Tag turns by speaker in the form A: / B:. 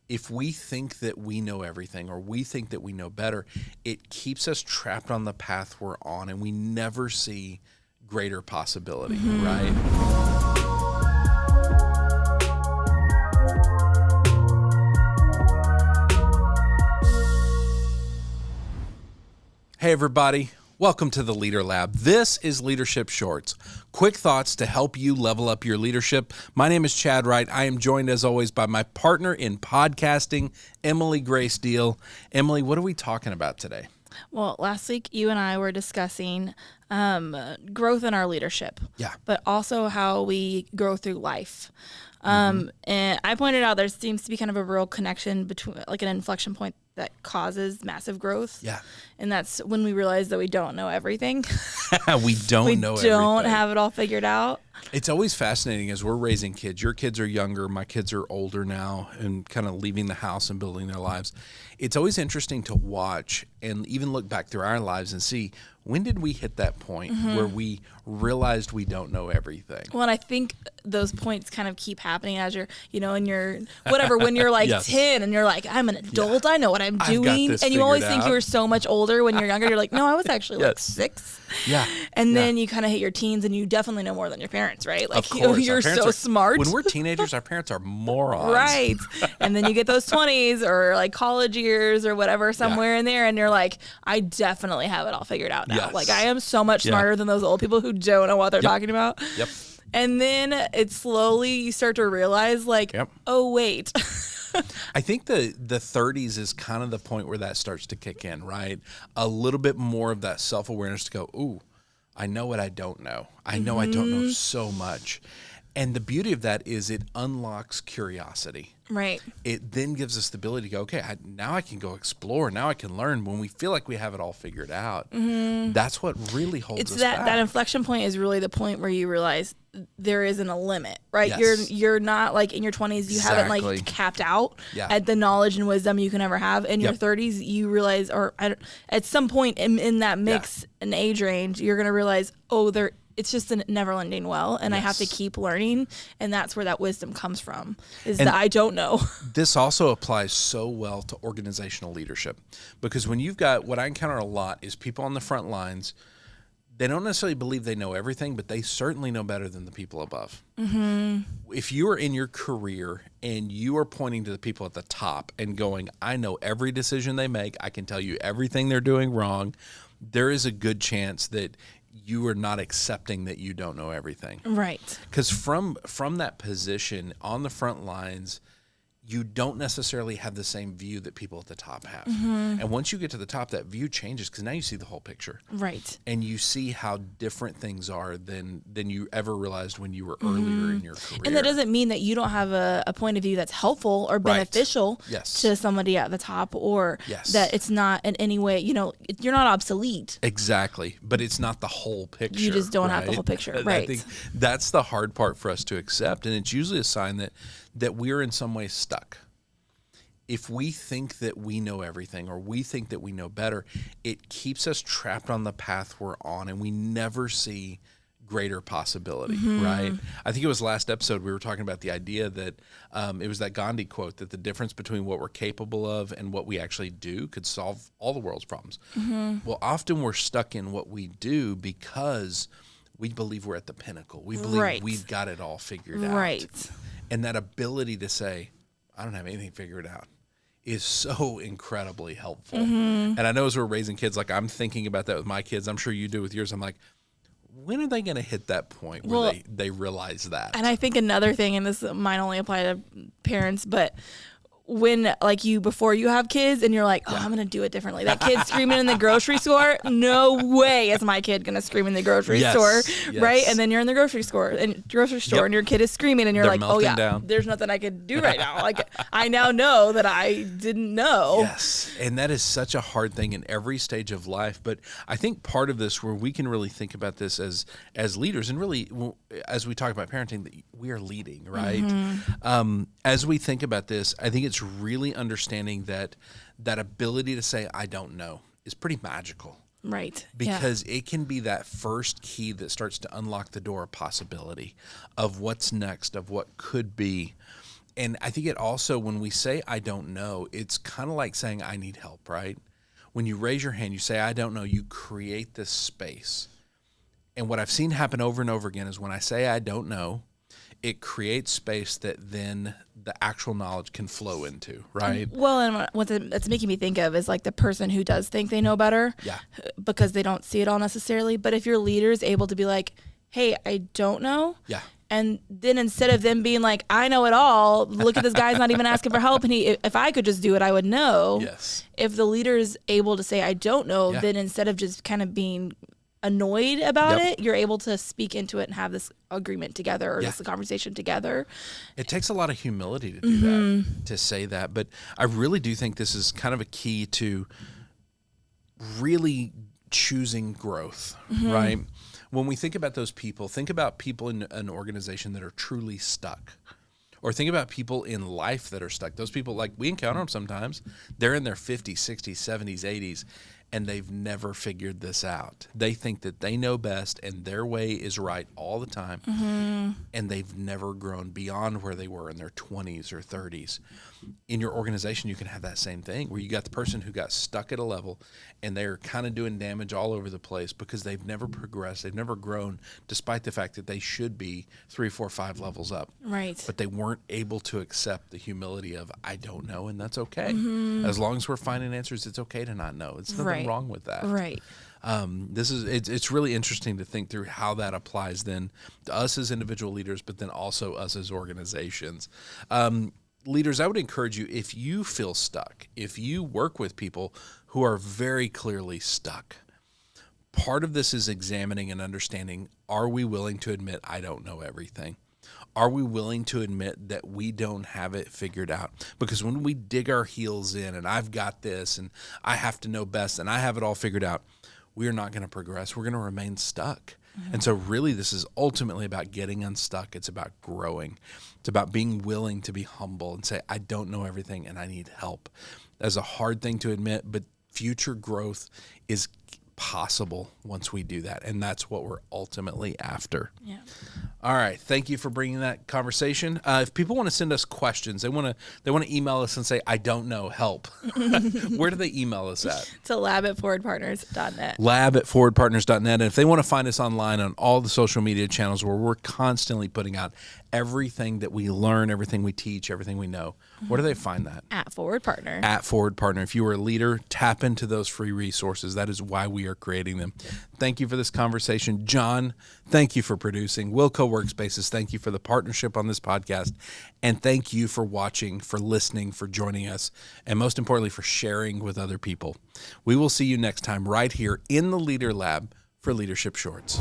A: if we think that we know everything or we think that we know better, it keeps us trapped on the path we're on and we never see greater possibility, right? Hey, everybody. Welcome to the Leader Lab. This is Leadership Shorts, quick thoughts to help you level up your leadership. My name is Chad Wright. I am joined, as always, by my partner in podcasting, Emily Grace Deal. Emily, what are we talking about today?
B: Well, last week you and I were discussing growth in our leadership, but also how we grow through life. And I pointed out there seems to be kind of a real connection between, like, an inflection point that causes massive growth. Yeah. And that's when we realize that we don't know everything.
A: We don't
B: have it all figured out.
A: It's always fascinating as we're raising kids. Your kids are younger. My kids are older now and kind of leaving the house and building their lives. It's always interesting to watch and even look back through our lives and see, when did we hit that point where we realized we don't know everything?
B: Well, and I think those points kind of keep happening as you're, in your, when you're like 10 and you're like, I'm an adult, I know what I'm doing. And you always think you were so much older when you're younger. You're like, no, I was actually like 6. Yeah. And then you kind of hit your teens and you definitely know more than your parents, right? Like,
A: of course.
B: You're so smart.
A: When we're teenagers, our parents are morons.
B: Right. And then you get those 20s or like college years or whatever, somewhere in there. And you're like, I definitely have it all figured out now. Yes. Like, I am so much smarter than those old people who don't know what they're talking about. Yep. And then it slowly, you start to realize, like, oh, wait.
A: I think the 30s is kind of the point where that starts to kick in, right? A little bit more of that self-awareness to go, ooh, I know what I don't know. I know I don't know so much. And the beauty of that is it unlocks curiosity.
B: Right.
A: It then gives us the ability to go, okay, now I can go explore. Now I can learn. When we feel like we have it all figured out, that's what really holds us back.
B: That inflection point is really the point where you realize there isn't a limit, right? Yes. You're not like in your 20s, you haven't like capped out at the knowledge and wisdom you can ever have. In your 30s, you realize, or at some point in that mix and age range, you're going to realize, it's just a never-ending well, and I have to keep learning, and that's where that wisdom comes from, that I don't know.
A: This also applies so well to organizational leadership, because when you've got, what I encounter a lot is people on the front lines, they don't necessarily believe they know everything, but they certainly know better than the people above. If you are in your career and you are pointing to the people at the top and going, I know every decision they make, I can tell you everything they're doing wrong, there is a good chance that you are not accepting that you don't know everything.
B: Right.
A: Because from that position on the front lines, you don't necessarily have the same view that people at the top have. And once you get to the top, that view changes because now you see the whole picture.
B: Right.
A: And you see how different things are than you ever realized when you were earlier in your career.
B: And that doesn't mean that you don't have a point of view that's helpful or beneficial to somebody at the top, or that it's not in any way, you're not obsolete.
A: Exactly. But it's not the whole picture.
B: You just don't have the whole picture. Right.
A: I think that's the hard part for us to accept. And it's usually a sign that we're in some way stuck. If we think that we know everything or we think that we know better, it keeps us trapped on the path we're on and we never see greater possibility, right? I think it was last episode we were talking about the idea that it was that Gandhi quote that the difference between what we're capable of and what we actually do could solve all the world's problems. Well, often we're stuck in what we do because we believe we're at the pinnacle. We believe we've got it all figured out.
B: Right.
A: And that ability to say, I don't have anything figured out, is so incredibly helpful. And I know as we're raising kids, like I'm thinking about that with my kids. I'm sure you do with yours. I'm like, when are they going to hit that point where they realize that?
B: And I think another thing, and this might only apply to parents, but when before you have kids and you're like, I'm going to do it differently. That kid screaming in the grocery store, no way is my kid going to scream in the grocery store. Right. And then you're in the grocery store and your kid is screaming and you're like, down. There's nothing I could do right now. Like, I now know that I didn't know.
A: Yes. And that is such a hard thing in every stage of life. But I think part of this where we can really think about this as leaders, and really as we talk about parenting, that we are leading, right? As we think about this, I think it's really understanding that ability to say, I don't know, is pretty magical.
B: Right.
A: Because it can be that first key that starts to unlock the door of possibility, of what's next, of what could be. And I think it also, when we say, I don't know, it's kind of like saying, I need help, right? When you raise your hand, you say, I don't know, you create this space. And what I've seen happen over and over again is when I say, I don't know, it creates space that then the actual knowledge can flow into, right?
B: Well, and what that's making me think of is like the person who does think they know better, because they don't see it all necessarily. But if your leader is able to be like, hey, I don't know.
A: Yeah.
B: And then instead of them being like, I know it all, look at this guy's not even asking for help. And if I could just do it, I would know.
A: Yes.
B: If the leader is able to say, I don't know, then instead of just kind of being annoyed about it, you're able to speak into it and have this agreement together, or this conversation together.
A: It takes a lot of humility to do that, to say that. But I really do think this is kind of a key to really choosing growth, right? When we think about those people, think about people in an organization that are truly stuck. Or think about people in life that are stuck. Those people, like, we encounter them sometimes. They're in their 50s, 60s, 70s, 80s, and they've never figured this out. They think that they know best and their way is right all the time, and they've never grown beyond where they were in their 20s or 30s. In your organization, you can have that same thing where you got the person who got stuck at a level and they're kind of doing damage all over the place because they've never progressed, they've never grown, despite the fact that they should be 3, 4, 5 levels up.
B: Right.
A: But they weren't able to accept the humility of, I don't know, and that's okay. As long as we're finding answers, it's okay to not know. It's nothing wrong with that.
B: Right.
A: It's really interesting to think through how that applies then to us as individual leaders, but then also us as organizations. Leaders, I would encourage you, if you feel stuck, if you work with people who are very clearly stuck, part of this is examining and understanding, are we willing to admit I don't know everything? Are we willing to admit that we don't have it figured out? Because when we dig our heels in and I've got this and I have to know best and I have it all figured out, we are not going to progress. We're going to remain stuck. And so really this is ultimately about getting unstuck. It's about growing. It's about being willing to be humble and say, I don't know everything and I need help. That's a hard thing to admit, but future growth is possible once we do that. And that's what we're ultimately after.
B: Yeah.
A: All right. Thank you for bringing that conversation. If people want to send us questions, they want to email us and say, I don't know, help. Where do they email us at?
B: To lab@forwardpartners.net.
A: lab@forwardpartners.net. And if they want to find us online on all the social media channels where we're constantly putting out everything that we learn, everything we teach, everything we know, where do they find that?
B: At Forward Partner.
A: At Forward Partner. If you are a leader, tap into those free resources. That is why we are creating them. Thank you for this conversation. John, thank you for producing. Wilco Workspaces, thank you for the partnership on this podcast. And thank you for watching, for listening, for joining us, and most importantly, for sharing with other people. We will see you next time right here in the Leader Lab for Leadership Shorts.